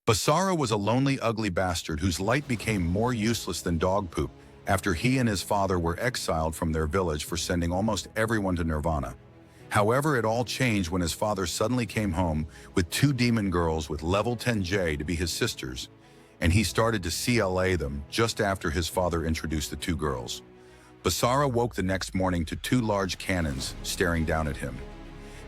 Basara was a lonely, ugly bastard whose light became more useless than dog poop after he and his father were exiled from their village for sending almost everyone to Nirvana. However, it all changed when his father suddenly came home with two demon girls with level 10J to be his sisters, and he started to CLA them just after his father introduced the two girls. Basara woke the next morning to two large cannons staring down at him.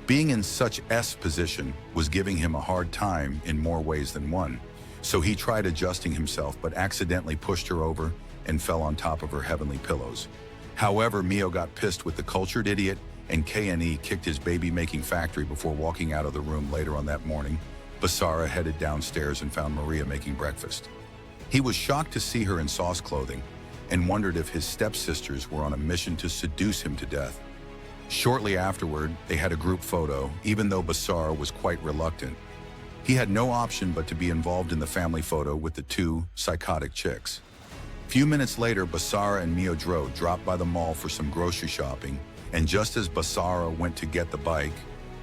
Being in such S position was giving him a hard time in more ways than one, so he tried adjusting himself but accidentally pushed her over and fell on top of her heavenly pillows. However, Mio got pissed with the cultured idiot, and KNE kicked his baby-making factory before walking out of the room later on that morning. Basara headed downstairs and found Maria making breakfast. He was shocked to see her in sauce clothing and wondered if his stepsisters were on a mission to seduce him to death. Shortly afterward, they had a group photo, even though Basara was quite reluctant. He had no option but to be involved in the family photo with the two psychotic chicks. Few minutes later, Basara and Mio dropped by the mall for some grocery shopping, and just as Basara went to get the bike,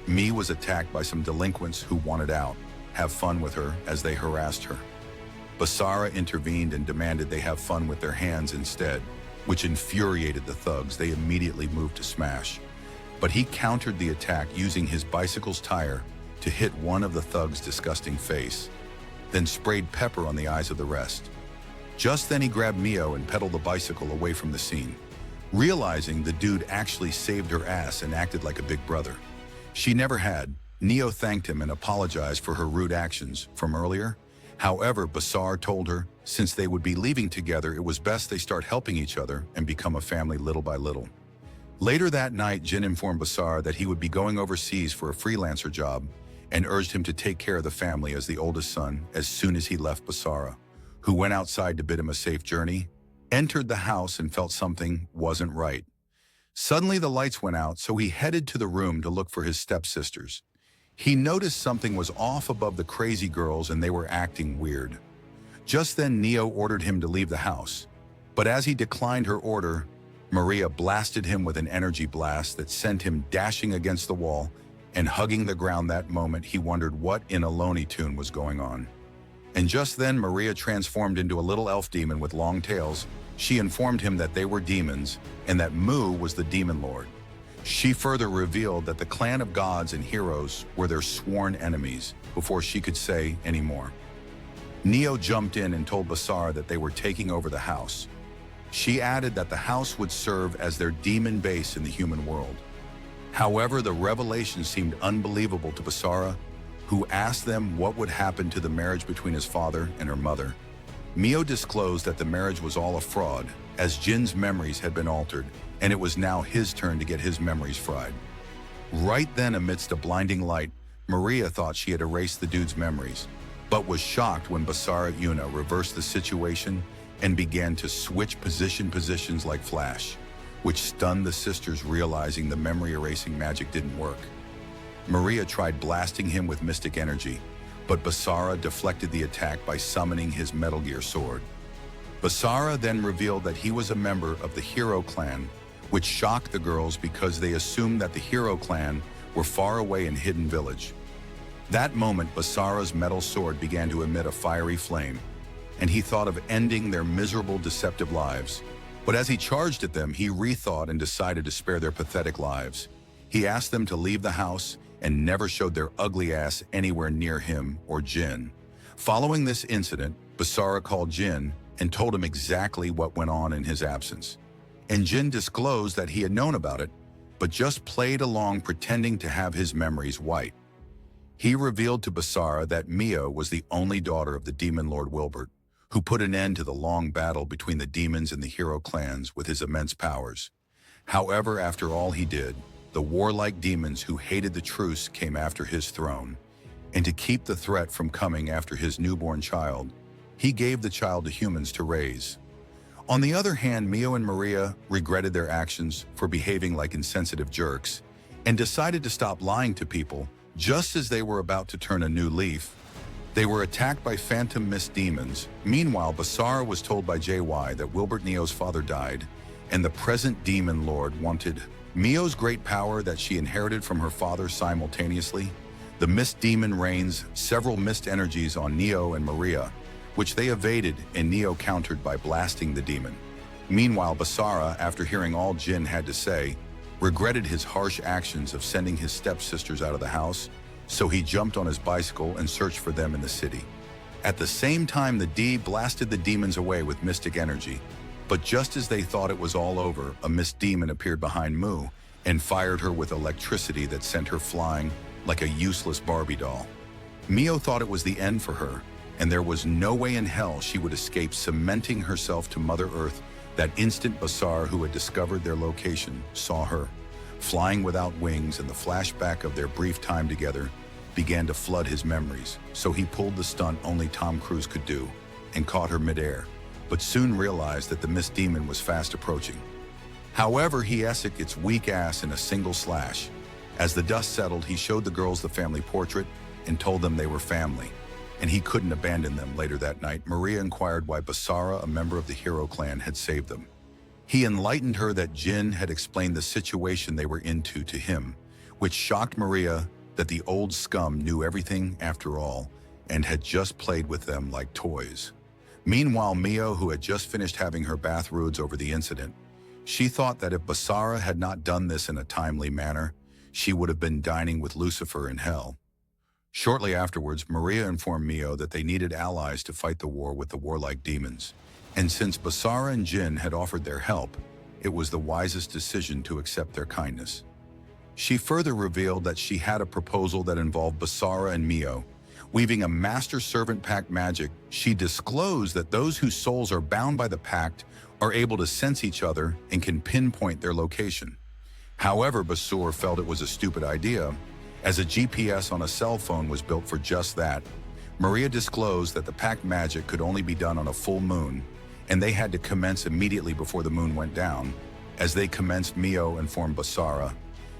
Mi was attacked by some delinquents who wanted out, have fun with her as they harassed her. Basara intervened and demanded they have fun with their hands instead, which infuriated the thugs. They immediately moved to smash. But he countered the attack using his bicycle's tire to hit one of the thugs' disgusting face, then sprayed pepper on the eyes of the rest. Just then he grabbed Mio and pedaled the bicycle away from the scene. Realizing the dude actually saved her ass and acted like a big brother. She never had. Neo thanked him and apologized for her rude actions from earlier. However, Basara told her, since they would be leaving together, it was best they start helping each other and become a family little by little. Later that night, Jin informed Basara that he would be going overseas for a freelancer job and urged him to take care of the family as the oldest son as soon as he left Basara, who went outside to bid him a safe journey, entered the house and felt something wasn't right. Suddenly the lights went out, so he headed to the room to look for his stepsisters. He noticed something was off above the crazy girls and they were acting weird. Just then Neo ordered him to leave the house, but as he declined her order, Maria blasted him with an energy blast that sent him dashing against the wall and hugging the ground. That moment he wondered what in a Lonely Tune was going on. And just then Maria transformed into a little elf demon with long tails. She informed him that they were demons and that Mu was the demon lord. She further revealed that the clan of gods and heroes were their sworn enemies before she could say any more. Neo jumped in and told Basara that they were taking over the house. She added that the house would serve as their demon base in the human world. However, the revelation seemed unbelievable to Basara, who asked them what would happen to the marriage between his father and her mother. Mio disclosed that the marriage was all a fraud, as Jin's memories had been altered, and it was now his turn to get his memories fried. Right then, amidst a blinding light, Maria thought she had erased the dude's memories, but was shocked when Basara Yuna reversed the situation and began to switch positions like Flash, which stunned the sisters, realizing the memory erasing magic didn't work. Maria tried blasting him with mystic energy, but Basara deflected the attack by summoning his Metal Gear sword. Basara then revealed that he was a member of the Hero Clan, which shocked the girls because they assumed that the Hero Clan were far away in Hidden Village. That moment, Basara's metal sword began to emit a fiery flame, and he thought of ending their miserable, deceptive lives. But as he charged at them, he rethought and decided to spare their pathetic lives. He asked them to leave the house and never showed their ugly ass anywhere near him or Jin. Following this incident, Basara called Jin and told him exactly what went on in his absence. And Jin disclosed that he had known about it, but just played along pretending to have his memories wiped. He revealed to Basara that Mio was the only daughter of the demon lord Wilbert, who put an end to the long battle between the demons and the hero clans with his immense powers. However, after all he did, the warlike demons who hated the truce came after his throne, and to keep the threat from coming after his newborn child, he gave the child to humans to raise. On the other hand, Mio and Maria regretted their actions for behaving like insensitive jerks and decided to stop lying to people just as they were about to turn a new leaf. They were attacked by phantom mist demons. Meanwhile, Basara was told by JY that Wilbert Neo's father died, and the present demon lord wanted Mio's great power that she inherited from her father simultaneously. The mist demon rains several mist energies on Neo and Maria, which they evaded and Neo countered by blasting the demon. Meanwhile, Basara, after hearing all Jin had to say, regretted his harsh actions of sending his stepsisters out of the house, so he jumped on his bicycle and searched for them in the city. At the same time, the D blasted the demons away with mystic energy, but just as they thought it was all over, a mist demon appeared behind Mu and fired her with electricity that sent her flying like a useless Barbie doll. Mio thought it was the end for her, and there was no way in hell she would escape, cementing herself to Mother Earth. That instant, Basara, who had discovered their location, saw her, flying without wings, and the flashback of their brief time together began to flood his memories. So he pulled the stunt only Tom Cruise could do and caught her midair, but soon realized that the mist demon was fast approaching. However, he essed its weak ass in a single slash. As the dust settled, he showed the girls the family portrait and told them they were family, and he couldn't abandon them. Later that night, Maria inquired why Basara, a member of the hero clan, had saved them. He enlightened her that Jin had explained the situation they were into to him, which shocked Maria that the old scum knew everything after all and had just played with them like toys. Meanwhile, Mio, who had just finished having her bath rudes over the incident, she thought that if Basara had not done this in a timely manner, she would have been dining with Lucifer in hell. Shortly afterwards, Maria informed Mio that they needed allies to fight the war with the warlike demons, and since Basara and Jin had offered their help, it was the wisest decision to accept their kindness. She further revealed that she had a proposal that involved Basara and Mio. Weaving a master-servant pact magic, she disclosed that those whose souls are bound by the pact are able to sense each other and can pinpoint their location. However, Basura felt it was a stupid idea, as a GPS on a cell phone was built for just that. Maria disclosed that the pact magic could only be done on a full moon, and they had to commence immediately before the moon went down. As they commenced, Mio informed Basara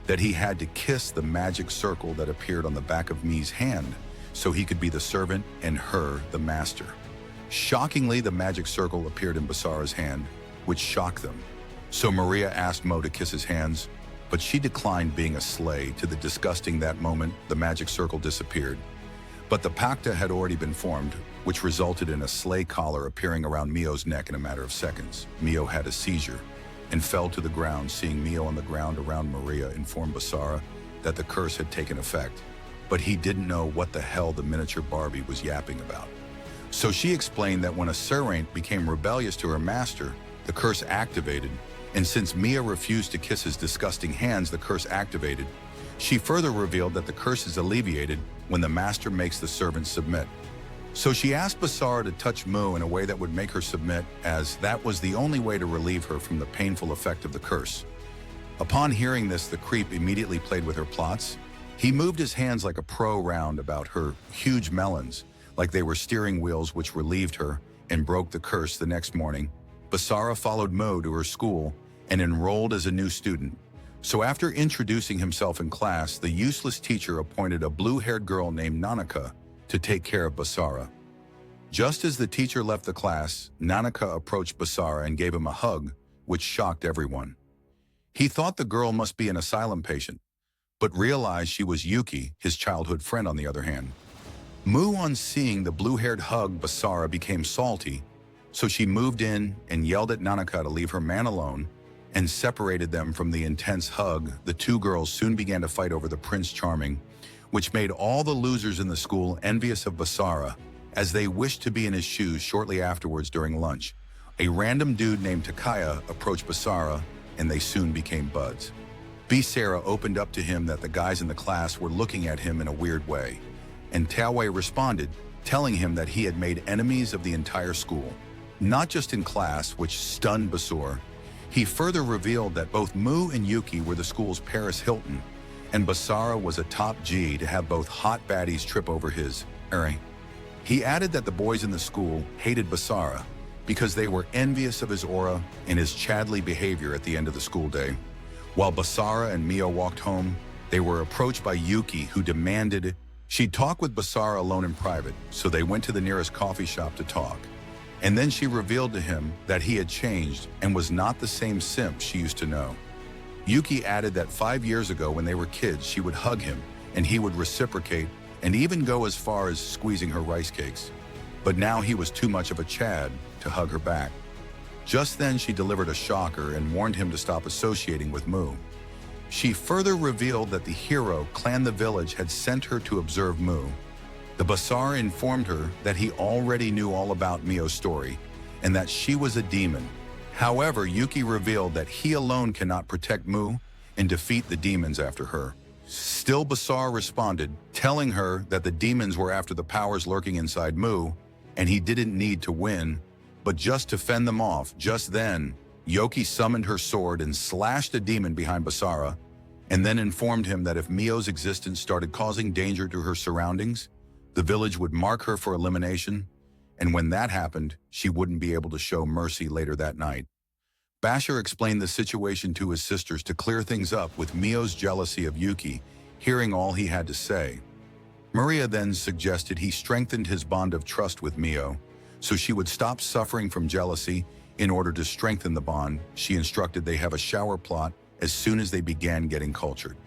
that he had to kiss the magic circle that appeared on the back of Mi's hand, so he could be the servant and her the master. Shockingly, the magic circle appeared in Basara's hand, which shocked them. So Maria asked Mo to kiss his hands, but she declined, being a slay to the disgusting. That moment, the magic circle disappeared. But the pacta had already been formed, which resulted in a slay collar appearing around Mio's neck in a matter of seconds. Mio had a seizure and fell to the ground. Seeing Mio on the ground around Maria informed Basara that the curse had taken effect, but he didn't know what the hell the miniature Barbie was yapping about. So she explained that when a servant became rebellious to her master, the curse activated, and since Mia refused to kiss his disgusting hands, the curse activated. She further revealed that the curse is alleviated when the master makes the servant submit. So she asked Basara to touch Mu in a way that would make her submit, as that was the only way to relieve her from the painful effect of the curse. Upon hearing this, the creep immediately played with her plots. He moved his hands like a pro round about her huge melons, like they were steering wheels, which relieved her and broke the curse. The next morning, Basara followed Mo to her school and enrolled as a new student. So after introducing himself in class, the useless teacher appointed a blue-haired girl named Nanaka to take care of Basara. Just as the teacher left the class, Nanaka approached Basara and gave him a hug, which shocked everyone. He thought the girl must be an asylum patient, but realized she was Yuki, his childhood friend. On the other hand, Mu, on seeing the blue-haired hug Basara, became salty, so she moved in and yelled at Nanaka to leave her man alone and separated them from the intense hug. The two girls soon began to fight over the Prince Charming, which made all the losers in the school envious of Basara, as they wished to be in his shoes. Shortly afterwards, during lunch, a random dude named Takaya approached Basara, and they soon became buds. Basara opened up to him that the guys in the class were looking at him in a weird way, and Taowei responded, telling him that he had made enemies of the entire school, not just in class, which stunned Basara. He further revealed that both Mu and Yuki were the school's Paris Hilton, and Basara was a top G to have both hot baddies trip over his earring. He added that the boys in the school hated Basara because they were envious of his aura and his chadly behavior. At the end of the school day, while Basara and Mio walked home, they were approached by Yuki, who demanded she'd talk with Basara alone in private, so they went to the nearest coffee shop to talk. And then she revealed to him that he had changed and was not the same simp she used to know. Yuki added that 5 years ago, when they were kids, she would hug him and he would reciprocate and even go as far as squeezing her rice cakes. But now he was too much of a Chad to hug her back. Just then she delivered a shocker and warned him to stop associating with Mu. She further revealed that the hero Clan the Village had sent her to observe Mu. The Basara informed her that he already knew all about Mio's story and that she was a demon. However, Yuki revealed that he alone cannot protect Mu and defeat the demons after her. Still, Basara responded, telling her that the demons were after the powers lurking inside Mu, and he didn't need to win, but just to fend them off. Just then, Yuki summoned her sword and slashed a demon behind Basara, and then informed him that if Mio's existence started causing danger to her surroundings, the village would mark her for elimination, and when that happened, she wouldn't be able to show mercy later that night. Basara explained the situation to his sisters to clear things up with Mio's jealousy of Yuki, hearing all he had to say. Maria then suggested he strengthened his bond of trust with Mio, so she would stop suffering from jealousy. In order to strengthen the bond, she instructed they have a shower plot as soon as they began getting cultured.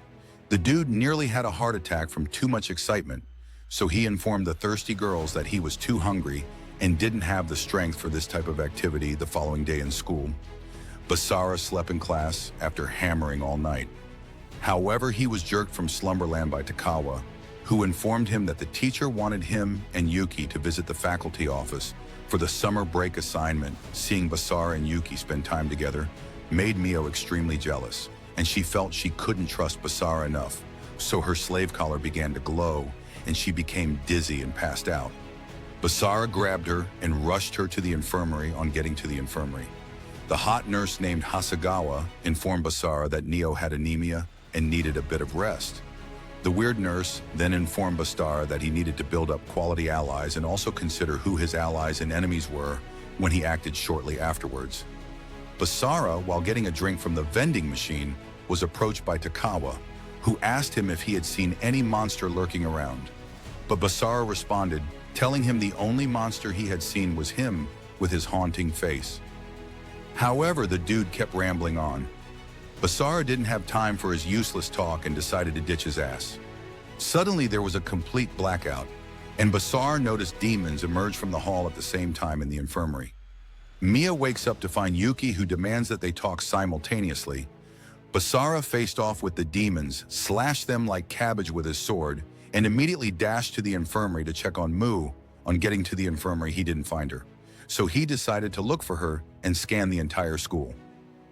The dude nearly had a heart attack from too much excitement, so he informed the thirsty girls that he was too hungry and didn't have the strength for this type of activity the following day in school. Basara slept in class after hammering all night. However, he was jerked from slumberland by Takawa, who informed him that the teacher wanted him and Yuki to visit the faculty office for the summer break assignment. Seeing Basara and Yuki spend time together made Mio extremely jealous, and she felt she couldn't trust Basara enough, so her slave collar began to glow, and she became dizzy and passed out. Basara grabbed her and rushed her to the infirmary. On getting to the infirmary, the hot nurse named Hasagawa informed Basara that Neo had anemia and needed a bit of rest. The weird nurse then informed Basara that he needed to build up quality allies and also consider who his allies and enemies were when he acted shortly afterwards. Basara, while getting a drink from the vending machine, was approached by Takawa, who asked him if he had seen any monster lurking around. But Basara responded, telling him the only monster he had seen was him with his haunting face. However, the dude kept rambling on. Basara didn't have time for his useless talk and decided to ditch his ass. Suddenly, there was a complete blackout, and Basara noticed demons emerge from the hall at the same time in the infirmary. Mia wakes up to find Yuki, who demands that they talk simultaneously. Basara faced off with the demons, slashed them like cabbage with his sword, and immediately dashed to the infirmary to check on Mu. On getting to the infirmary, he didn't find her, so he decided to look for her and scan the entire school.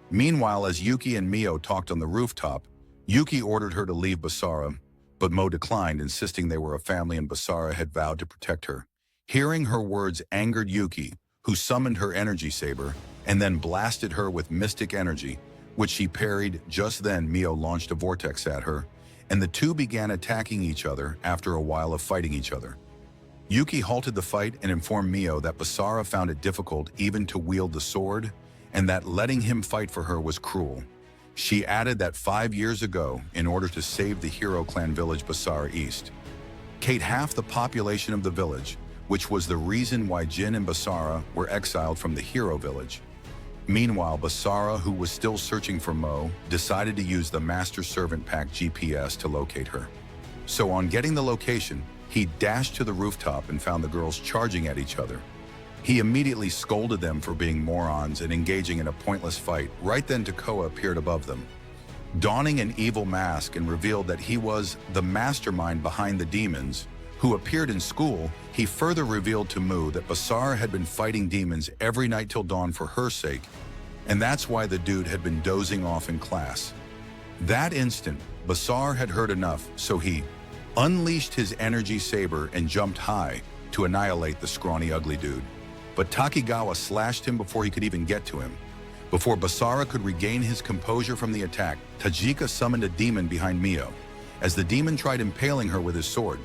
Meanwhile, as Yuki and Mio talked on the rooftop, Yuki ordered her to leave Basara, but Mo declined, insisting they were a family and Basara had vowed to protect her. Hearing her words angered Yuki, who summoned her energy saber and then blasted her with mystic energy, which she parried. Just then, Mio launched a vortex at her, and the two began attacking each other after a while of fighting each other. Yuki halted the fight and informed Mio that Basara found it difficult even to wield the sword, and that letting him fight for her was cruel. She added that 5 years ago, in order to save the hero clan village Basara East, Kate half the population of the village, which was the reason why Jin and Basara were exiled from the hero village. Meanwhile, Basara, who was still searching for Mo, decided to use the Master Servant Pack GPS to locate her. So on getting the location, he dashed to the rooftop and found the girls charging at each other. He immediately scolded them for being morons and engaging in a pointless fight. Right then, Takoa appeared above them, donning an evil mask, and revealed that he was the mastermind behind the demons who appeared in school. He further revealed to Mu that Basara had been fighting demons every night till dawn for her sake, and that's why the dude had been dozing off in class. That instant, Basara had heard enough, so he unleashed his energy saber and jumped high to annihilate the scrawny, ugly dude. But Takigawa slashed him before he could even get to him. Before Basara could regain his composure from the attack, Tajika summoned a demon behind Mio. As the demon tried impaling her with his sword,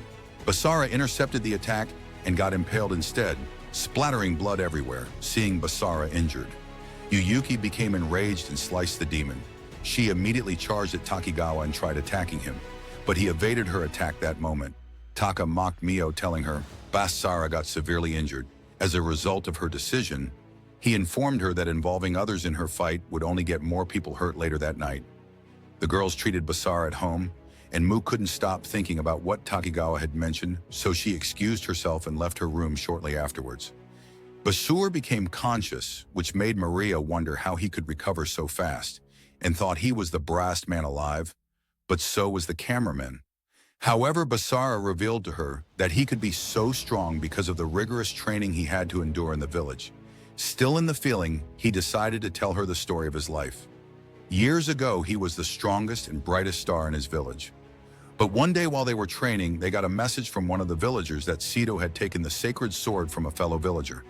Basara intercepted the attack and got impaled instead, splattering blood everywhere. Seeing Basara injured, Yuyuki became enraged and sliced the demon. She immediately charged at Takigawa and tried attacking him, but he evaded her attack that moment. Taka mocked Mio, telling her Basara got severely injured. As a result of her decision, he informed her that involving others in her fight would only get more people hurt later that night. The girls treated Basara at home and Mu couldn't stop thinking about what Takigawa had mentioned, so she excused herself and left her room shortly afterwards. Basura became conscious, which made Maria wonder how he could recover so fast, and thought he was the brassed man alive, but so was the cameraman. However, Basara revealed to her that he could be so strong because of the rigorous training he had to endure in the village. Still in the feeling, he decided to tell her the story of his life. Years ago, he was the strongest and brightest star in his village. But one day while they were training, they got a message from one of the villagers that Sito had taken the sacred sword from a fellow villager.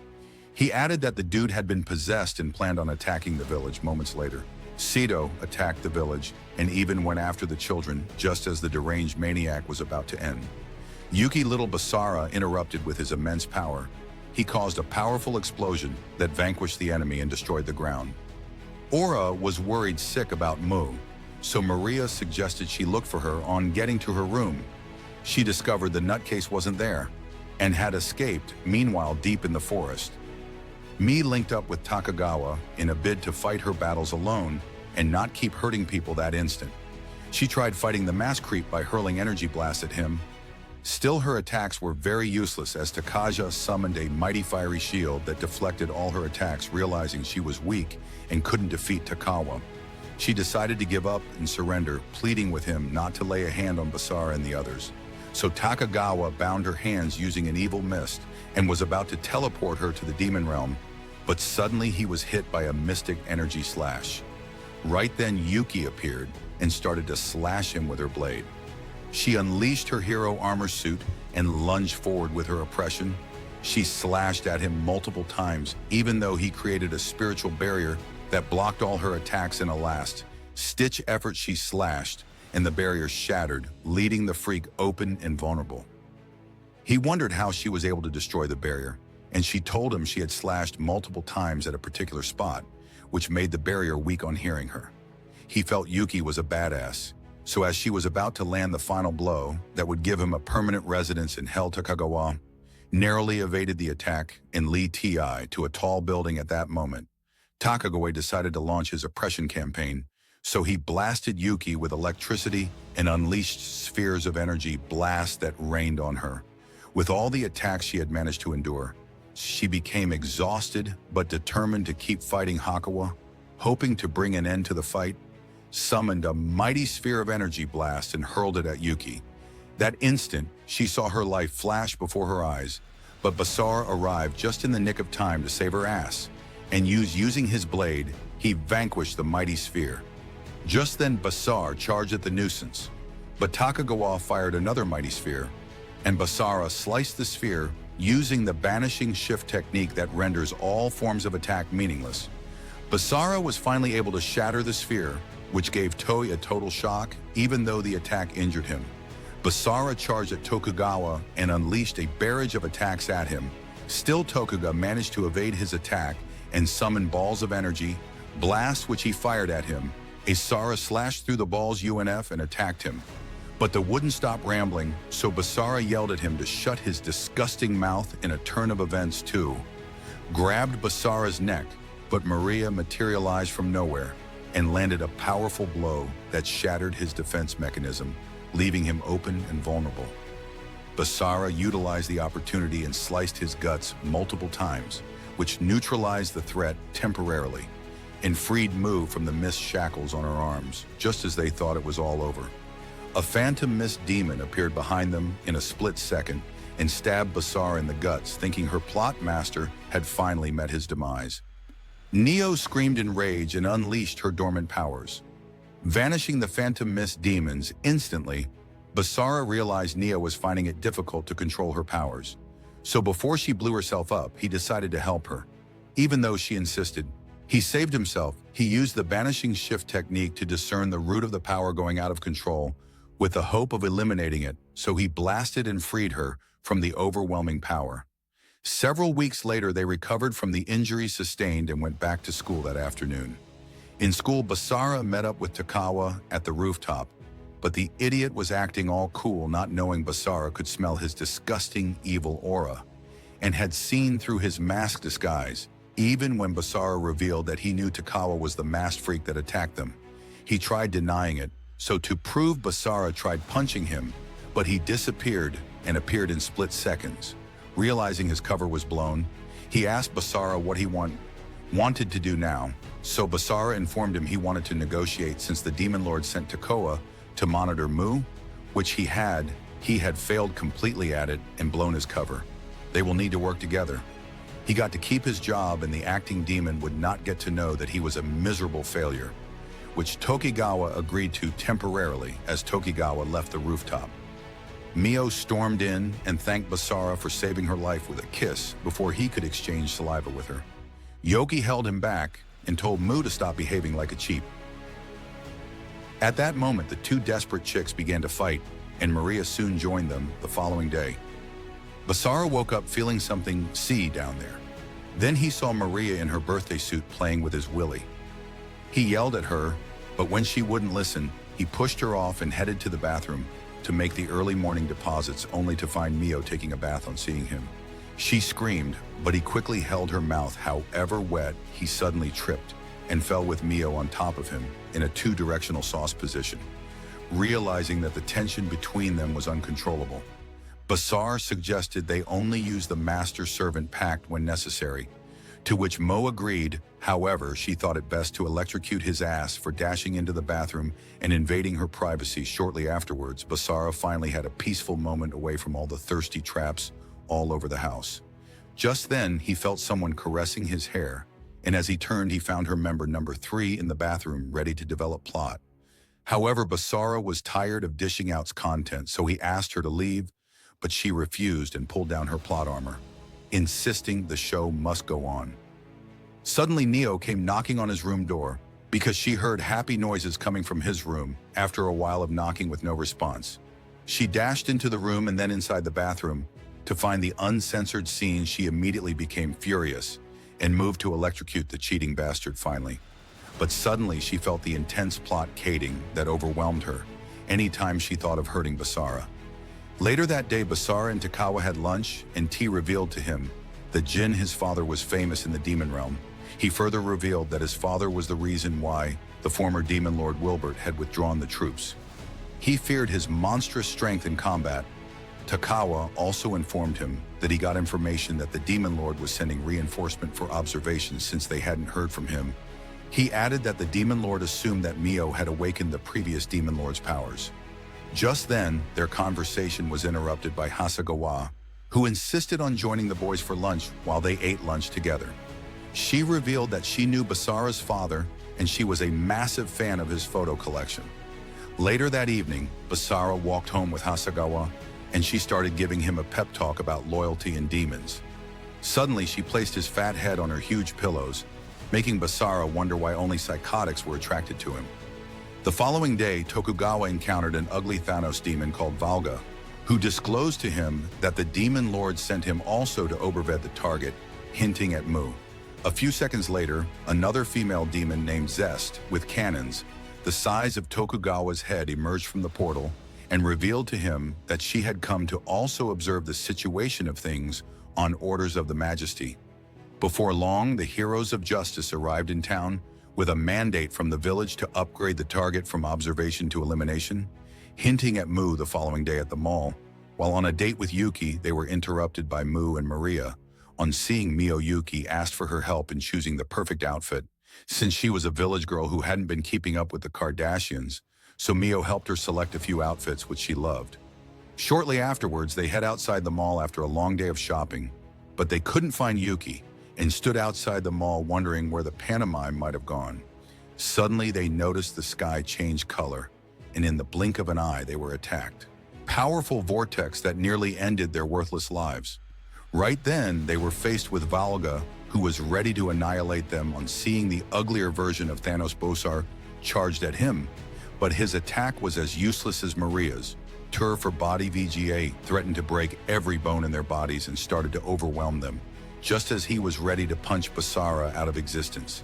He added that the dude had been possessed and planned on attacking the village moments later. Sito attacked the village and even went after the children just as the deranged maniac was about to end. Yuki little Basara interrupted with his immense power. He caused a powerful explosion that vanquished the enemy and destroyed the ground. Aura was worried sick about Mu, so Maria suggested she look for her on getting to her room. She discovered the nutcase wasn't there and had escaped, meanwhile deep in the forest. Mi linked up with Takigawa in a bid to fight her battles alone and not keep hurting people that instant. She tried fighting the mass creep by hurling energy blasts at him. Still, her attacks were very useless as Takaja summoned a mighty fiery shield that deflected all her attacks, realizing she was weak and couldn't defeat Takawa. She decided to give up and surrender, pleading with him not to lay a hand on Basara and the others. So Takigawa bound her hands using an evil mist and was about to teleport her to the demon realm, but suddenly he was hit by a mystic energy slash. Right then, Yuki appeared and started to slash him with her blade. She unleashed her hero armor suit and lunged forward with her oppression. She slashed at him multiple times, even though he created a spiritual barrier that blocked all her attacks in a last-ditch effort. She slashed, and the barrier shattered, leaving the freak open and vulnerable. He wondered how she was able to destroy the barrier, and she told him she had slashed multiple times at a particular spot, which made the barrier weak on hearing her. He felt Yuki was a badass, so as she was about to land the final blow that would give him a permanent residence in Hell, Takigawa narrowly evaded the attack and lead TI to a tall building at that moment. Takigawa decided to launch his oppression campaign, so he blasted Yuki with electricity and unleashed spheres of energy blast that rained on her. With all the attacks she had managed to endure, she became exhausted but determined to keep fighting. Hakawa, hoping to bring an end to the fight, summoned a mighty sphere of energy blast and hurled it at Yuki. That instant, she saw her life flash before her eyes, but Basara arrived just in the nick of time to save her ass, and using his blade, he vanquished the mighty sphere. Just then, Basara charged at the nuisance, but Takigawa fired another mighty sphere, and Basara sliced the sphere using the banishing shift technique that renders all forms of attack meaningless. Basara was finally able to shatter the sphere, which gave Toi a total shock, even though the attack injured him. Basara charged at Tokugawa and unleashed a barrage of attacks at him. Still, Tokuga managed to evade his attack and summon balls of energy, blasts which he fired at him. Asara slashed through the balls UNF and attacked him. But the wouldn't stop rambling, so Basara yelled at him to shut his disgusting mouth in a turn of events too. Grabbed Basara's neck, but Maria materialized from nowhere and landed a powerful blow that shattered his defense mechanism, leaving him open and vulnerable. Basara utilized the opportunity and sliced his guts multiple times, which neutralized the threat temporarily, and freed Mu from the mist shackles on her arms, just as they thought it was all over. A phantom mist demon appeared behind them in a split second and stabbed Basara in the guts, thinking her plot master had finally met his demise. Neo screamed in rage and unleashed her dormant powers. Vanishing the phantom mist demons instantly, Basara realized Neo was finding it difficult to control her powers. So before she blew herself up, he decided to help her. Even though she insisted, he saved himself. He used the banishing shift technique to discern the root of the power going out of control, with the hope of eliminating it, so he blasted and freed her from the overwhelming power. Several weeks later, they recovered from the injuries sustained and went back to school that afternoon. In school, Basara met up with Takawa at the rooftop, but the idiot was acting all cool, not knowing Basara could smell his disgusting, evil aura, and had seen through his mask disguise. Even when Basara revealed that he knew Takawa was the masked freak that attacked them, he tried denying it, So to prove, Basara tried punching him, but he disappeared and appeared in split seconds. Realizing his cover was blown, he asked Basara what he wanted to do now. So Basara informed him he wanted to negotiate since the Demon Lord sent Tekoa to monitor Mu, which he had failed completely at it and blown his cover. They will need to work together. He got to keep his job, and the acting demon would not get to know that he was a miserable failure, which Tokigawa agreed to temporarily as Tokigawa left the rooftop. Mio stormed in and thanked Basara for saving her life with a kiss before he could exchange saliva with her. Yoki held him back and told Mu to stop behaving like a cheap. At that moment, the two desperate chicks began to fight, and Maria soon joined them the following day. Basara woke up feeling something down there. Then he saw Maria in her birthday suit playing with his willy. He yelled at her, but when she wouldn't listen, he pushed her off and headed to the bathroom to make the early morning deposits, only to find Mio taking a bath on seeing him. She screamed, but he quickly held her mouth. However wet, he suddenly tripped and fell with Mio on top of him in a two-directional sauce position. Realizing that the tension between them was uncontrollable, Basara suggested they only use the master-servant pact when necessary, to which Mo agreed. However, she thought it best to electrocute his ass for dashing into the bathroom and invading her privacy. Shortly afterwards, Basara finally had a peaceful moment away from all the thirsty traps all over the house. Just then, he felt someone caressing his hair, and as he turned, he found her member number 3 in the bathroom, ready to develop plot. However, Basara was tired of dishing out content, so he asked her to leave, but she refused and pulled down her plot armor, insisting the show must go on. Suddenly, Neo came knocking on his room door because she heard happy noises coming from his room after a while of knocking with no response. She dashed into the room and then inside the bathroom to find the uncensored scene. She immediately became furious and moved to electrocute the cheating bastard finally. But suddenly she felt the intense plot cading that overwhelmed her anytime she thought of hurting Basara. Later that day, Basara and Takawa had lunch, and T revealed to him that Jin, his father, was famous in the demon realm. He further revealed that his father was the reason why the former demon lord Wilbert had withdrawn the troops. He feared his monstrous strength in combat. Takawa also informed him that he got information that the demon lord was sending reinforcement for observations since they hadn't heard from him. He added that the demon lord assumed that Mio had awakened the previous demon lord's powers. Just then, their conversation was interrupted by Hasegawa, who insisted on joining the boys for lunch while they ate lunch together. She revealed that she knew Basara's father, and she was a massive fan of his photo collection. Later that evening, Basara walked home with Hasegawa, and she started giving him a pep talk about loyalty and demons. Suddenly, she placed his fat head on her huge pillows, making Basara wonder why only psychotics were attracted to him. The following day, Tokugawa encountered an ugly Thanos demon called Valga, who disclosed to him that the demon lord sent him also to overvet the target, hinting at Mu. A few seconds later, another female demon named Zest, with cannons the size of Tokugawa's head, emerged from the portal and revealed to him that she had come to also observe the situation of things on orders of the Majesty. Before long, the heroes of justice arrived in town with a mandate from the village to upgrade the target from observation to elimination, hinting at Mu the following day at the mall. While on a date with Yuki, they were interrupted by Mu and Maria. On seeing Mio, Yuki asked for her help in choosing the perfect outfit, since she was a village girl who hadn't been keeping up with the Kardashians, so Mio helped her select a few outfits which she loved. Shortly afterwards, they head outside the mall after a long day of shopping, but they couldn't find Yuki, and stood outside the mall wondering where the pantomime might have gone. Suddenly, they noticed the sky change color, and in the blink of an eye, they were attacked. Powerful vortex that nearly ended their worthless lives. Right then, they were faced with Valga, who was ready to annihilate them. On seeing the uglier version of Thanos, Basara charged at him, but his attack was as useless as Maria's. Tur for body VGA threatened to break every bone in their bodies and started to overwhelm them, just as he was ready to punch Basara out of existence.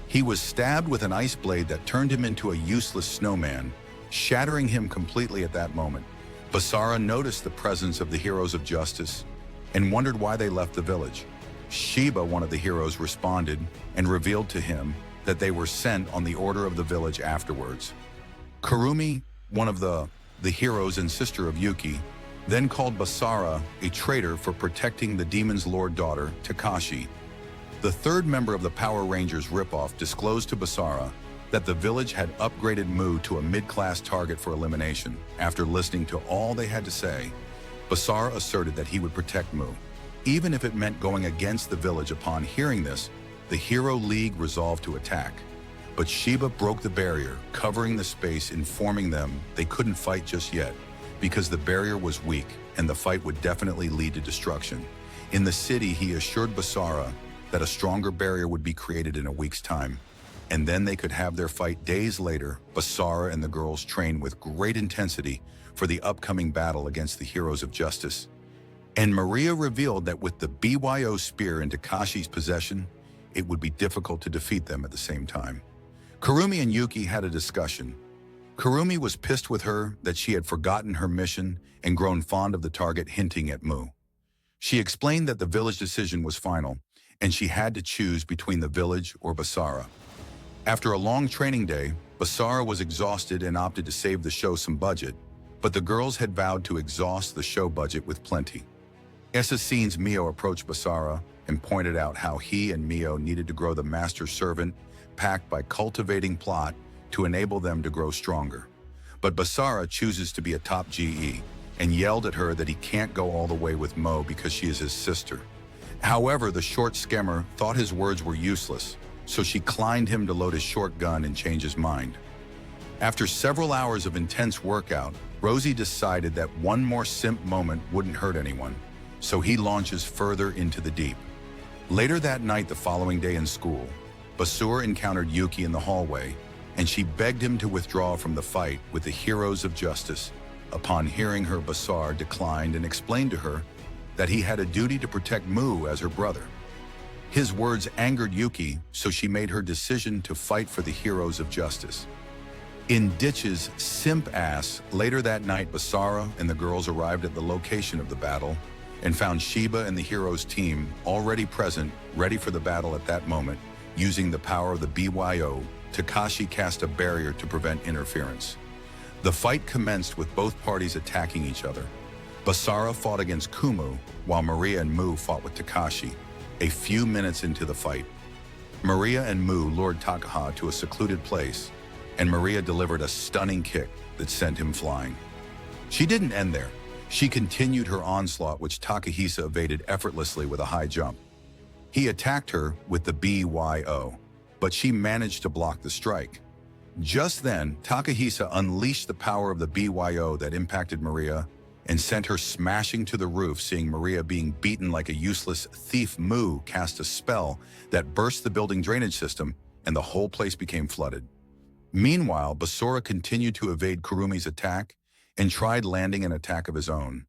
He was stabbed with an ice blade that turned him into a useless snowman, shattering him completely at that moment. Basara noticed the presence of the heroes of justice and wondered why they left the village. Shiba, one of the heroes, responded and revealed to him that they were sent on the order of the village afterwards. Kurumi, one of the heroes and sister of Yuki, then called Basara a traitor for protecting the demon's lord daughter, Takashi. The third member of the Power Rangers ripoff disclosed to Basara that the village had upgraded Mu to a mid-class target for elimination. After listening to all they had to say, Basara asserted that he would protect Mu, even if it meant going against the village. Upon hearing this, the Hero League resolved to attack. But Shiba broke the barrier, covering the space, informing them they couldn't fight just yet, because the barrier was weak and the fight would definitely lead to destruction. In the city, he assured Basara that a stronger barrier would be created in a week's time, and then they could have their fight days later. Basara and the girls trained with great intensity for the upcoming battle against the Heroes of Justice. And Maria revealed that with the BYO spear in Takashi's possession, it would be difficult to defeat them at the same time. Kurumi and Yuki had a discussion. Kurumi was pissed with her that she had forgotten her mission and grown fond of the target, hinting at Mu. She explained that the village decision was final, and she had to choose between the village or Basara. After a long training day, Basara was exhausted and opted to save the show some budget, but the girls had vowed to exhaust the show budget with plenty. Assassins Mio approached Basara and pointed out how he and Mio needed to grow the master servant pact by cultivating plot to enable them to grow stronger. But Basara chooses to be a top GE and yelled at her that he can't go all the way with Mo because she is his sister. However, the short scammer thought his words were useless, so she climbed him to load his short gun and change his mind. After several hours of intense workout, Rosie decided that one more simp moment wouldn't hurt anyone, so he launches further into the deep. Later that night, the following day in school, Basura encountered Yuki in the hallway, and she begged him to withdraw from the fight with the Heroes of Justice. Upon hearing her, Basara declined and explained to her that he had a duty to protect Mu as her brother. His words angered Yuki, so she made her decision to fight for the Heroes of Justice. In Ditch's simp ass, later that night, Basara and the girls arrived at the location of the battle and found Shiba and the Heroes team already present, ready for the battle. At that moment, using the power of the BYO, Takashi cast a barrier to prevent interference. The fight commenced with both parties attacking each other. Basara fought against Kumu, while Maria and Mu fought with Takashi. A few minutes into the fight, Maria and Mu lured Takaha to a secluded place, and Maria delivered a stunning kick that sent him flying. She didn't end there. She continued her onslaught, which Takahisa evaded effortlessly with a high jump. He attacked her with the BYO, but she managed to block the strike. Just then, Takahisa unleashed the power of the BYO that impacted Maria and sent her smashing to the roof. Seeing Maria being beaten like a useless thief, Mu cast a spell that burst the building drainage system, and the whole place became flooded. Meanwhile, Basara continued to evade Kurumi's attack and tried landing an attack of his own.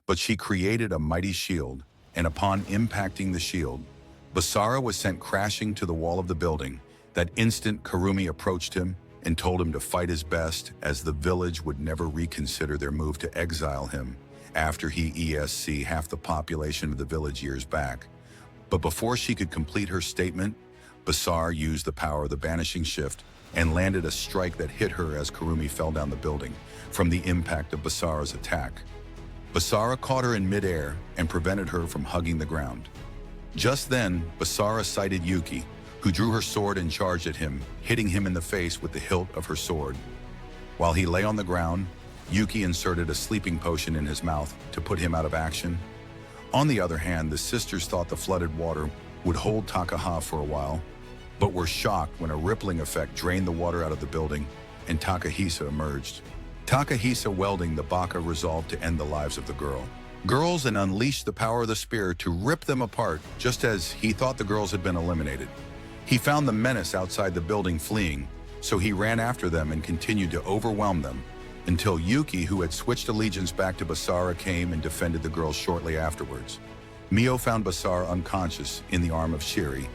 But she created a mighty shield, and upon impacting the shield, Basara was sent crashing to the wall of the building. That instant, Kurumi approached him and told him to fight his best, as the village would never reconsider their move to exile him after he ESC half the population of the village years back. But before she could complete her statement, Basara used the power of the banishing shift and landed a strike that hit her as Kurumi fell down the building from the impact of Basara's attack. Basara caught her in midair and prevented her from hugging the ground. Just then, Basara sighted Yuki, who drew her sword and charged at him, hitting him in the face with the hilt of her sword. While he lay on the ground, Yuki inserted a sleeping potion in his mouth to put him out of action. On the other hand, the sisters thought the flooded water would hold Takaha for a while, but were shocked when a rippling effect drained the water out of the building and Takahisa emerged. Takahisa, wielding the baka, resolved to end the lives of the girls and unleashed the power of the spear to rip them apart, just as he thought the girls had been eliminated. He found the menace outside the building fleeing, so he ran after them and continued to overwhelm them until Yuki, who had switched allegiance back to Basara, came and defended the girls shortly afterwards. Mio found Basara unconscious in the arm of Shiri,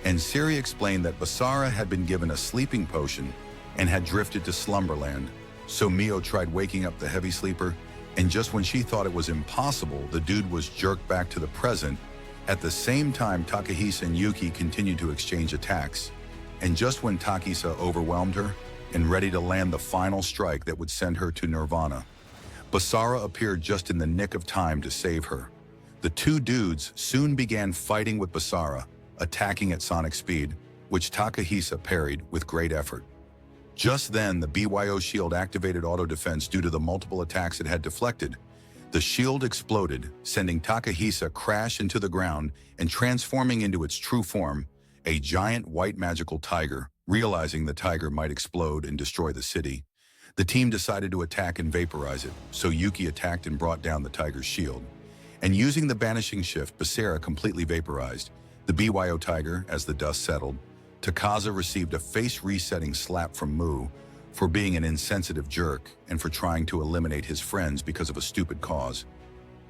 and Siri explained that Basara had been given a sleeping potion and had drifted to Slumberland. So Mio tried waking up the heavy sleeper, and just when she thought it was impossible, the dude was jerked back to the present. At the same time, Takahisa and Yuki continued to exchange attacks, and just when Takahisa overwhelmed her, and ready to land the final strike that would send her to Nirvana. Basara appeared just in the nick of time to save her. The two dudes soon began fighting with Basara, attacking at sonic speed, which Takahisa parried with great effort. Just then, the BYO shield activated auto-defense due to the multiple attacks it had deflected. The shield exploded, sending Takahisa crash into the ground and transforming into its true form, a giant white magical tiger. Realizing the tiger might explode and destroy the city, the team decided to attack and vaporize it, so Yuki attacked and brought down the tiger's shield. And using the banishing shift, Basara completely vaporized the BYO tiger as the dust settled. Takaza received a face-resetting slap from Mu for being an insensitive jerk and for trying to eliminate his friends because of a stupid cause.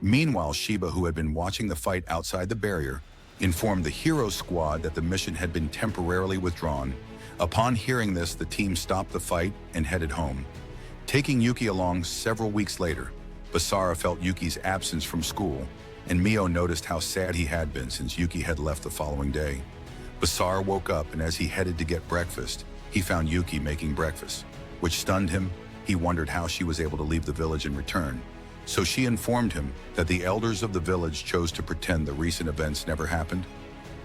Meanwhile, Shiba, who had been watching the fight outside the barrier, informed the hero squad that the mission had been temporarily withdrawn. Upon hearing this, the team stopped the fight and headed home. Taking Yuki along several weeks later, Basara felt Yuki's absence from school, and Mio noticed how sad he had been since Yuki had left the following day. Basara woke up, and as he headed to get breakfast, he found Yuki making breakfast, which stunned him. He wondered how she was able to leave the village and return. So she informed him that the elders of the village chose to pretend the recent events never happened.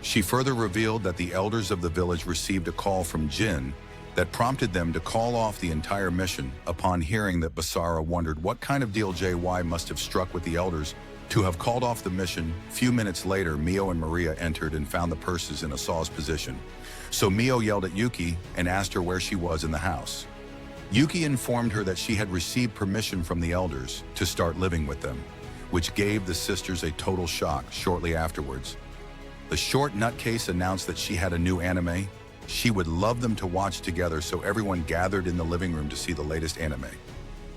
She further revealed that the elders of the village received a call from Jin that prompted them to call off the entire mission. Upon hearing that, Basara wondered what kind of deal JY must have struck with the elders to have called off the mission. Few minutes later, Mio and Maria entered and found the purses in a saw's position. So Mio yelled at Yuki and asked her where she was in the house. Yuki informed her that she had received permission from the elders to start living with them, which gave the sisters a total shock. Shortly afterwards, the short nutcase announced that she had a new anime she would love them to watch together, so everyone gathered in the living room to see the latest anime.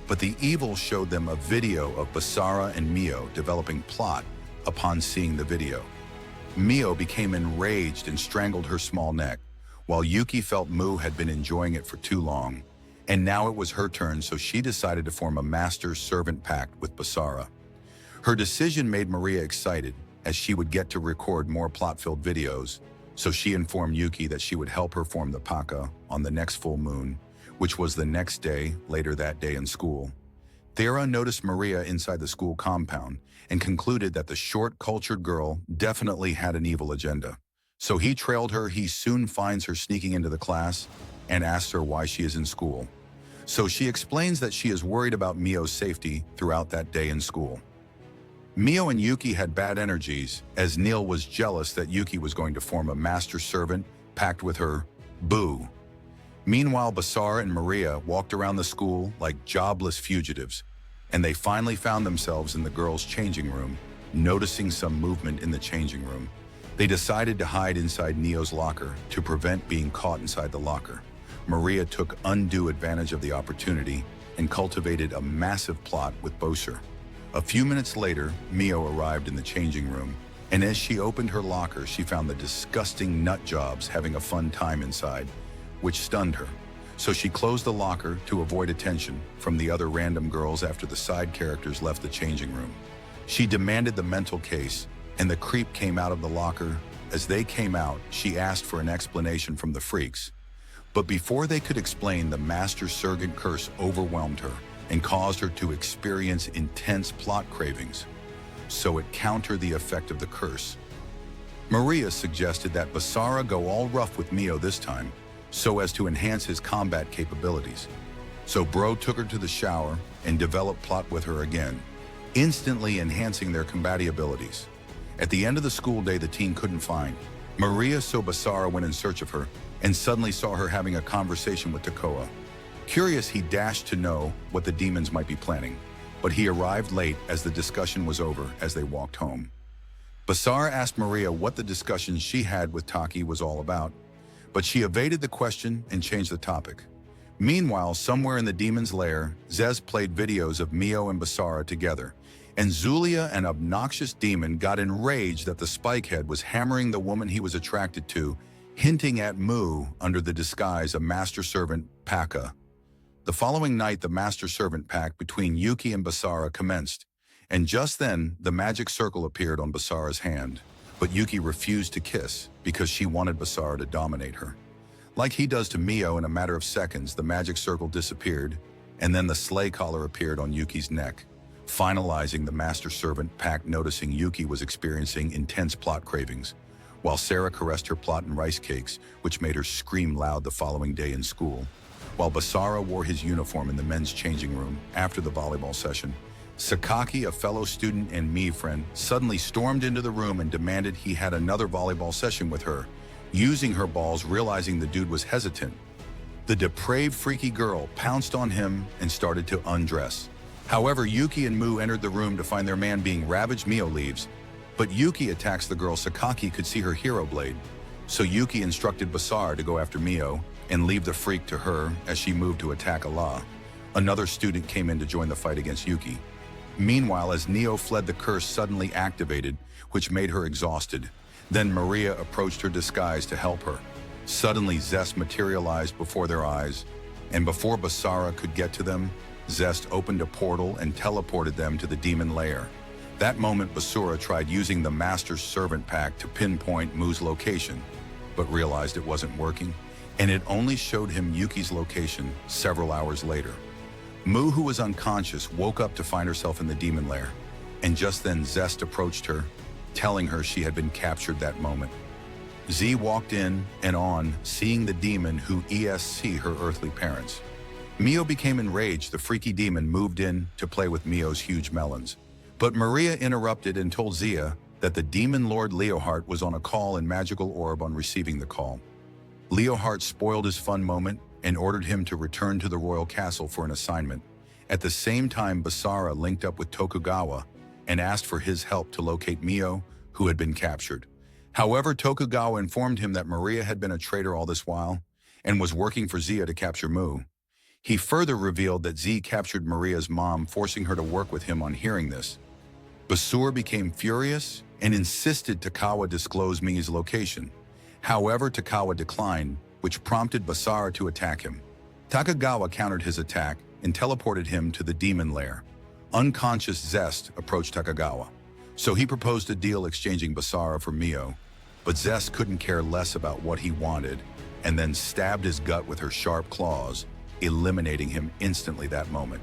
But the evil showed them a video of Basara and Mio developing plot. Upon seeing the video, Mio became enraged and strangled her small neck, while Yuki felt Mu had been enjoying it for too long. And now it was her turn, so she decided to form a master-servant pact with Basara. Her decision made Maria excited, as she would get to record more plot-filled videos, so she informed Yuki that she would help her form the Paka on the next full moon, which was the next day, later that day in school. Thera noticed Maria inside the school compound and concluded that the short, cultured girl definitely had an evil agenda. So he trailed her. He soon finds her sneaking into the class and asks her why she is in school. So she explains that she is worried about Mio's safety throughout that day in school. Mio and Yuki had bad energies, as Neil was jealous that Yuki was going to form a master-servant pact with her. Boo. Meanwhile, Basara and Maria walked around the school like jobless fugitives, and they finally found themselves in the girls' changing room. Noticing some movement in the changing room, they decided to hide inside Neo's locker to prevent being caught inside the locker. Maria took undue advantage of the opportunity and cultivated a massive plot with Bosher. A few minutes later, Mio arrived in the changing room, and as she opened her locker, she found the disgusting nut jobs having a fun time inside, which stunned her. So she closed the locker to avoid attention from the other random girls after the side characters left the changing room. She demanded the mental case, and the creep came out of the locker. As they came out, she asked for an explanation from the freaks. But before they could explain, the master-servant curse overwhelmed her and caused her to experience intense plot cravings, so it countered the effect of the curse. Maria suggested that Basara go all rough with Mio this time, so as to enhance his combat capabilities. So Bro took her to the shower and developed plot with her again, instantly enhancing their combative abilities. At the end of the school day, the teen couldn't find Maria, so Basara went in search of her and suddenly saw her having a conversation with Takoa. Curious, he dashed to know what the demons might be planning, but he arrived late as the discussion was over as they walked home. Basara asked Maria what the discussion she had with Taki was all about, but she evaded the question and changed the topic. Meanwhile, somewhere in the demon's lair, Zez played videos of Mio and Basara together, and Zulia, an obnoxious demon, got enraged that the Spikehead was hammering the woman he was attracted to, hinting at Mu under the disguise of master-servant Paka. The following night, the master-servant pact between Yuki and Basara commenced, and just then, the magic circle appeared on Basara's hand, but Yuki refused to kiss because she wanted Basara to dominate her. Like he does to Mio. In a matter of seconds, the magic circle disappeared, and then the sleigh collar appeared on Yuki's neck, finalizing the master-servant pact. Noticing Yuki was experiencing intense plot cravings, while Sarah caressed her plot and rice cakes, which made her scream loud the following day in school. While Basara wore his uniform in the men's changing room after the volleyball session, Sakaki, a fellow student and me friend, suddenly stormed into the room and demanded he had another volleyball session with her, using her balls. Realizing the dude was hesitant, the depraved, freaky girl pounced on him and started to undress. However, Yuki and Mu entered the room to find their man being ravaged. Mio leaves, but Yuki attacks the girl. Sakaki could see her hero blade, so Yuki instructed Basara to go after Mio and leave the freak to her as she moved to attack Allah. Another student came in to join the fight against Yuki. Meanwhile, as Neo fled, the curse suddenly activated, which made her exhausted. Then Maria approached her disguise to help her. Suddenly, Zest materialized before their eyes, and before Basara could get to them, Zest opened a portal and teleported them to the demon lair. That moment, Basara tried using the Master's Servant Pact to pinpoint Mu's location, but realized it wasn't working, and it only showed him Yuki's location several hours later. Mu, who was unconscious, woke up to find herself in the demon lair, and just then Zest approached her, telling her she had been captured that moment. Z walked in and on, seeing the demon who ESC her earthly parents. Mio became enraged. The freaky demon moved in to play with Mio's huge melons. But Maria interrupted and told Zia that the demon lord Leohart was on a call in magical orb. On receiving the call, Leohart spoiled his fun moment and ordered him to return to the royal castle for an assignment. At the same time, Basara linked up with Tokugawa and asked for his help to locate Mio, who had been captured. However, Tokugawa informed him that Maria had been a traitor all this while and was working for Zia to capture Mu. He further revealed that Z captured Maria's mom, forcing her to work with him. On hearing this, Basura became furious and insisted Takawa disclose Mi's location. However, Takawa declined, which prompted Basara to attack him. Tokugawa countered his attack and teleported him to the demon lair. Unconscious Zest approached Tokugawa, so he proposed a deal exchanging Basara for Mio, but Zest couldn't care less about what he wanted and then stabbed his gut with her sharp claws, eliminating him instantly that moment.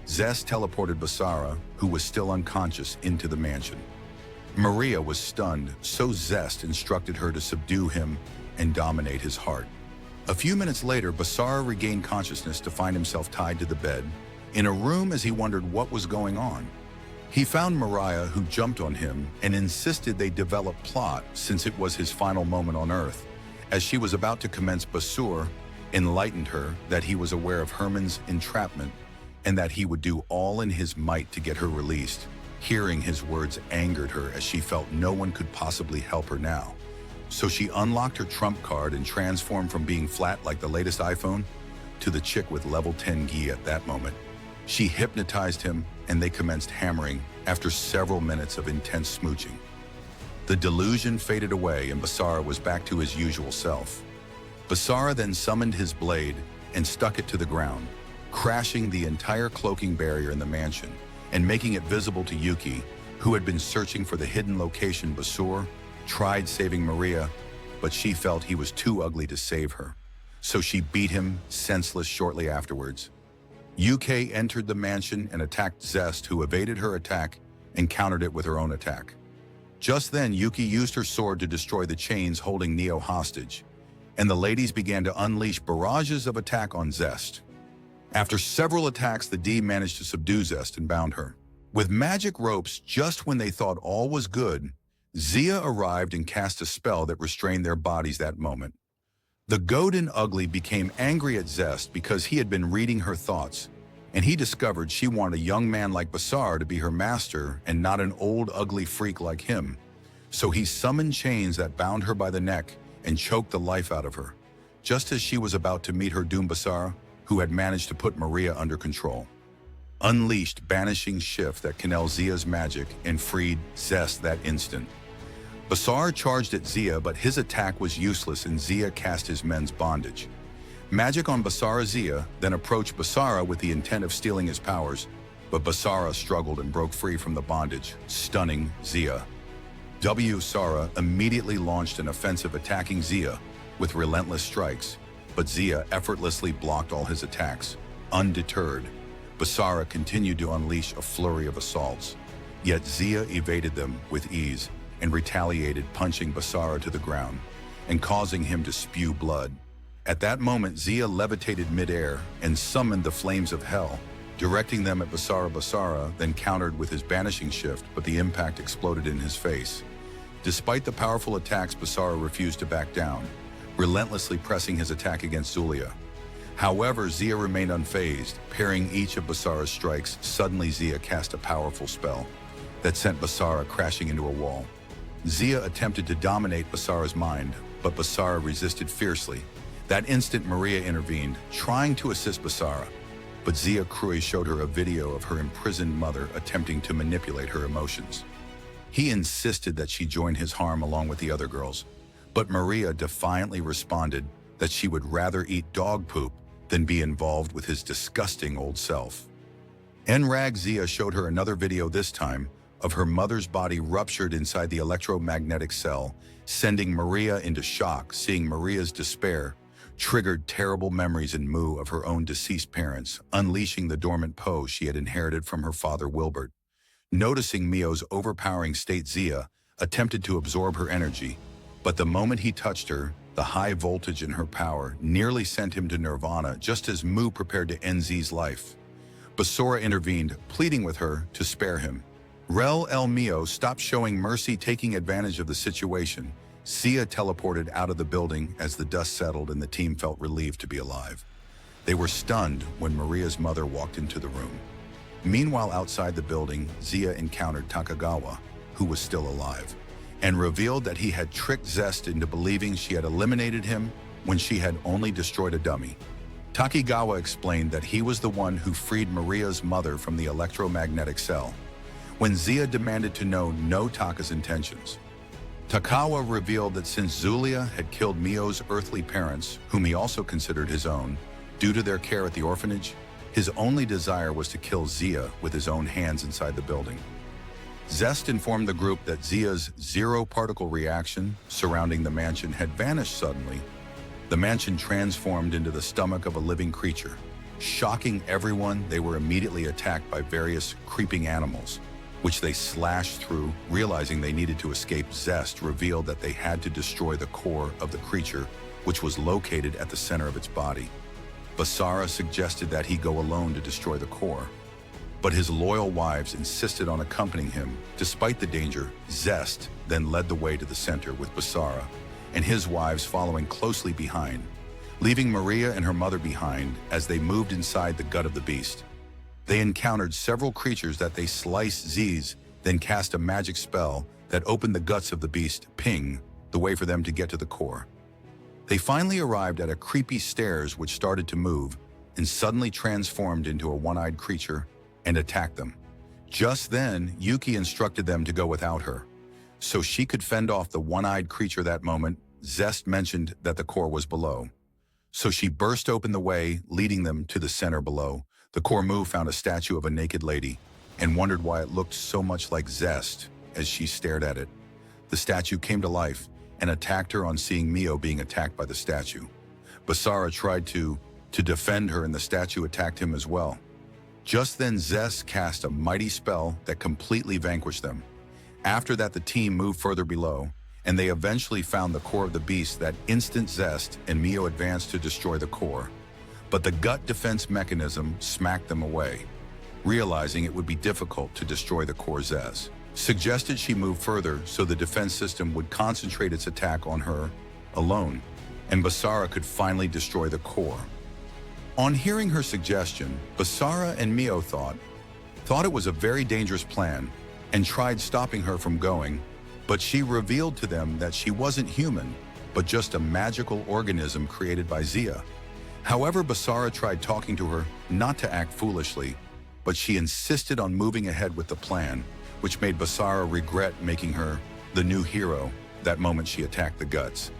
Zest teleported Basara, who was still unconscious, into the mansion. Maria was stunned, so Zest instructed her to subdue him and dominate his heart. A few minutes later, Basara regained consciousness to find himself tied to the bed in a room. As he wondered what was going on, he found Mariah, who jumped on him and insisted they develop plot since it was his final moment on Earth. As she was about to commence, Basura enlightened her that he was aware of Herman's entrapment and that he would do all in his might to get her released. Hearing his words angered her, as she felt no one could possibly help her now. So she unlocked her trump card and transformed from being flat like the latest iPhone to the chick with level 10 gi. At that moment, she hypnotized him and they commenced hammering after several minutes of intense smooching. The delusion faded away and Basara was back to his usual self. Basara then summoned his blade and stuck it to the ground, crashing the entire cloaking barrier in the mansion and making it visible to Yuki, who had been searching for the hidden location. Basura tried saving Maria, but she felt he was too ugly to save her, so she beat him senseless shortly afterwards. UK entered the mansion and attacked Zest, who evaded her attack and countered it with her own attack. Just then, Yuki used her sword to destroy the chains holding Neo hostage, and the ladies began to unleash barrages of attack on Zest. After several attacks, the D managed to subdue Zest and bound her with magic ropes. Just when they thought all was good, Zia arrived and cast a spell that restrained their bodies that moment. The goat and Ugly became angry at Zest because he had been reading her thoughts, and he discovered she wanted a young man like Basara to be her master and not an old ugly freak like him. So he summoned chains that bound her by the neck and choked the life out of her. Just as she was about to meet her doom, Basara, who had managed to put Maria under control, unleashed banishing shift that Canel Zia's magic and freed Zest that instant. Basara charged at Zia, but his attack was useless and Zia cast his men's bondage. Magic on Basara. Zia then approached Basara with the intent of stealing his powers, but Basara struggled and broke free from the bondage, stunning Zia. Basara immediately launched an offensive attacking Zia with relentless strikes, but Zia effortlessly blocked all his attacks. Undeterred, Basara continued to unleash a flurry of assaults, yet Zia evaded them with ease and retaliated, punching Basara to the ground and causing him to spew blood. At that moment, Zia levitated midair and summoned the flames of hell, directing them at Basara. Basara then countered with his banishing shift, but the impact exploded in his face. Despite the powerful attacks, Basara refused to back down, relentlessly pressing his attack against Zulia. However, Zia remained unfazed, parrying each of Basara's strikes. Suddenly, Zia cast a powerful spell that sent Basara crashing into a wall. Zia attempted to dominate Basara's mind, but Basara resisted fiercely. That instant, Maria intervened, trying to assist Basara, but Zia Krui showed her a video of her imprisoned mother attempting to manipulate her emotions. He insisted that she join his harm along with the other girls, but Maria defiantly responded that she would rather eat dog poop than be involved with his disgusting old self. Enrag Zia showed her another video, this time of her mother's body ruptured inside the electromagnetic cell, sending Maria into shock. Seeing Maria's despair triggered terrible memories in Mu of her own deceased parents, unleashing the dormant Po she had inherited from her father Wilbert. Noticing Mio's overpowering state, Zia attempted to absorb her energy, but the moment he touched her, the high voltage in her power nearly sent him to nirvana, just as Mu prepared to end Z's life. Basara intervened, pleading with her to spare him. Rel El Mio stopped showing mercy, taking advantage of the situation. Zia teleported out of the building as the dust settled and the team felt relieved to be alive. They were stunned when Maria's mother walked into the room. Meanwhile, outside the building, Zia encountered Takagawa, who was still alive, and revealed that he had tricked Zest into believing she had eliminated him when she had only destroyed a dummy. Takigawa explained that he was the one who freed Maria's mother from the electromagnetic cell. When Zia demanded to know Taka's intentions, Takawa revealed that since Zulia had killed Mio's earthly parents, whom he also considered his own, due to their care at the orphanage, his only desire was to kill Zia with his own hands inside the building. Zest informed the group that Zia's zero-particle reaction surrounding the mansion had vanished suddenly. The mansion transformed into the stomach of a living creature. Shocking everyone, they were immediately attacked by various creeping animals, which they slashed through. Realizing they needed to escape, Zest revealed that they had to destroy the core of the creature, which was located at the center of its body. Basara suggested that he go alone to destroy the core, but his loyal wives insisted on accompanying him. Despite the danger, Zest then led the way to the center, with Basara and his wives following closely behind, leaving Maria and her mother behind. As they moved inside the gut of the beast, they encountered several creatures that they sliced. Z's then cast a magic spell that opened the guts of the beast, Ping, the way for them to get to the core. They finally arrived at a creepy stairs which started to move and suddenly transformed into a one-eyed creature and attacked them. Just then, Yuki instructed them to go without her, so she could fend off the one-eyed creature. That moment, Zest mentioned that the core was below, so she burst open the way, leading them to the center below. The core Mu found a statue of a naked lady and wondered why it looked so much like Zest as she stared at it. The statue came to life and attacked her. On seeing Mio being attacked by the statue, Basara tried to defend her, and the statue attacked him as well. Just then, Zest cast a mighty spell that completely vanquished them. After that, the team moved further below, and they eventually found the core of the beast. That instant, Zest and Mio advanced to destroy the core, but the gut defense mechanism smacked them away. Realizing it would be difficult to destroy the core, Zest suggested she move further so the defense system would concentrate its attack on her alone, and Basara could finally destroy the core. On hearing her suggestion, Basara and Mio thought it was a very dangerous plan and tried stopping her from going, but she revealed to them that she wasn't human, but just a magical organism created by Zia. However, Basara tried talking to her not to act foolishly, but she insisted on moving ahead with the plan, which made Basara regret making her the new hero. That moment, she attacked the guts,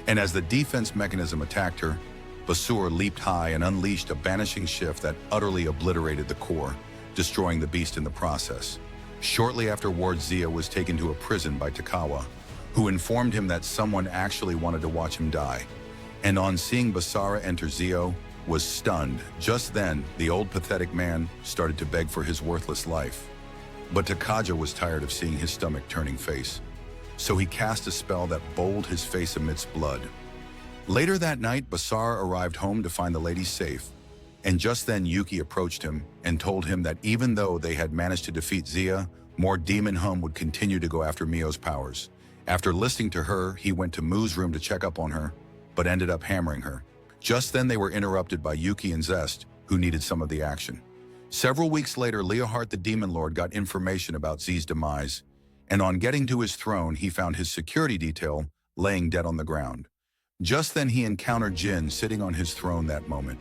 and as the defense mechanism attacked her, Basura leaped high and unleashed a banishing shift that utterly obliterated the core, destroying the beast in the process. Shortly afterwards, Zia was taken to a prison by Takawa, who informed him that someone actually wanted to watch him die. And on seeing Basara enter, Zio was stunned. Just then, the old pathetic man started to beg for his worthless life. But Takaja was tired of seeing his stomach turning face, so he cast a spell that bowled his face amidst blood. Later that night, Basara arrived home to find the ladies safe, and just then Yuki approached him and told him that even though they had managed to defeat Zia, more Demon Hum would continue to go after Mio's powers. After listening to her, he went to Mu's room to check up on her, but ended up hammering her. Just then they were interrupted by Yuki and Zest, who needed some of the action. Several weeks later, Leohart the Demon Lord got information about Z's demise, and on getting to his throne, he found his security detail laying dead on the ground. Just then he encountered Jin sitting on his throne that moment.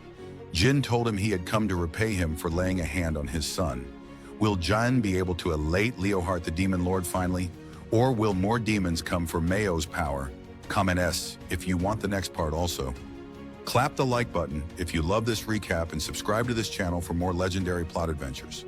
Jin told him he had come to repay him for laying a hand on his son. Will Jin be able to elate Leohart the Demon Lord finally? Or will more demons come for Mayo's power? Comment S if you want the next part also. Clap the like button if you love this recap and subscribe to this channel for more legendary plot adventures.